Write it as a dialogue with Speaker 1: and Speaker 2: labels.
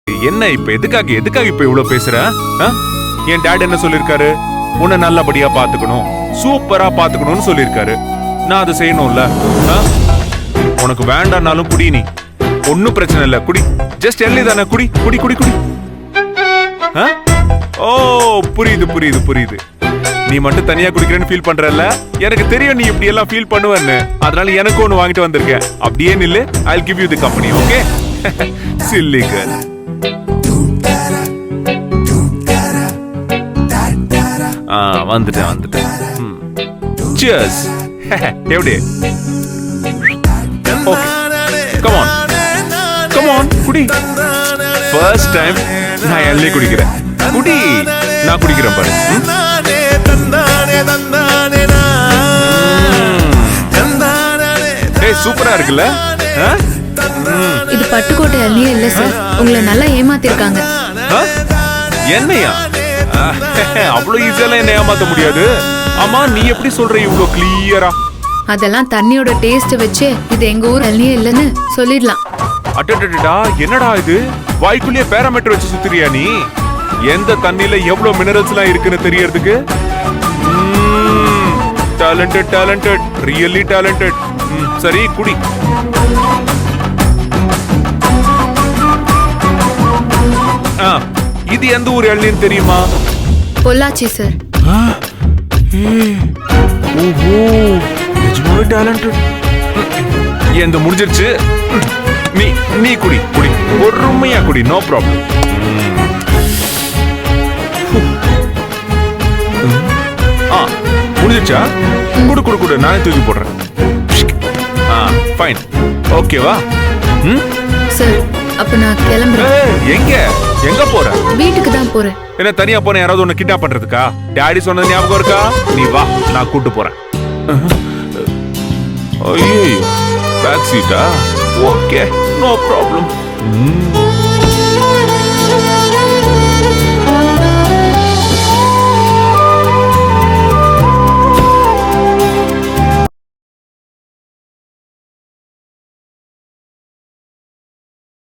Speaker 1: என்ன இப்ப எதுக்காக இப்ப இவ்வளவு பேசுற? என் டாட் என்ன சொல்லிருக்காரு? உன்னை நல்லபடியா பாத்துக்கணும், சூப்பரா பாத்துக்கணும்னு சொல்லிருக்காரு. நான் அதை செய்யணும்ல. உனக்கு வேண்டாம்னாலும் குடி, நீ ஒன்னும் பிரச்சனை இல்ல, குடி. ஜஸ்ட் எல்லி தானே, குடி குடி குடி குடி. ஓ புரியுது புரியுது புரியுது. நீ மட்டும் தனியா குடிக்கிறேன்னு ஃபீல் பண்றல? எனக்கு தெரியும் நீ இப்படி எல்லாம் ஃபீல் பண்ணுவேன்னு. அதனால எனக்கு ஒன்னு வாங்கிட்டு வந்திருக்கேன். அப்படியே நில்லு, I'll give you the company, okay? Silly girl. வந்துட்டேன். Cheers. எப்படி? Okay. Come on, குடி. First time நான் எல்லி குடிக்கிறேன். குடி. நான் குடிக்கிறேன் பாரு. ஏய் சூப்பரா இருக்குல்ல?
Speaker 2: இது பட்டுக்கோட்டை எல்லியே இல்ல சார். உங்களை நல்லா ஏமாத்திருக்காங்க.
Speaker 1: என்னையா? அவ்வளவு ஈஸியா என்ன ஏமாத்த முடியாது. ஆமா நீ எப்படி சொல்ற இவ்வளவு கிளியரா?
Speaker 2: அதெல்லாம் தண்ணியோட டேஸ்ட் வச்சு இது எங்க ஊர் எல்லியே இல்லன்னு சொல்லிடலாம்.
Speaker 1: அடடடடா, என்னடா இது? வாய்க்குள்ளே பேராமீட்டர் வச்சு சுத்துறியா நீ? எந்த தண்ணில எவ்வளவு மினரல்ஸ் எல்லாம் இருக்குன்னு தெரியறதுக்கு? Talented, really talented. சரி குடி. இது எந்த ஊர் எல்லின்னு தெரியுமா?
Speaker 2: பொள்ளாச்சி சார்.
Speaker 1: ஓஹோ, நிஜமாவே டேலண்டட். எந்த முடிஞ்சிருச்சு. நீ குடி குடி, பொறுமையா குடி, நோ ப்ராப்ளம். முடிஞ்சிருச்சா? குடு குடு குடு, நானே தூக்கி போடுறேன். ஃபைன், ஓகேவா?
Speaker 2: சார் அப்ப நான் கிளம்புறேன்.
Speaker 1: எங்க போற?
Speaker 2: வீட்டுக்கு தான் போறேன்.
Speaker 1: என்ன தனியா போன யாராவது உன்னை கிட்னாப் பண்றதுக்கா? டாடி சொன்னது ஞாபகம் இருக்கா? நீ வா, நான் கூட்டு போறேன். ஐயோ, பேக் சீட்டா? Okay, no problem.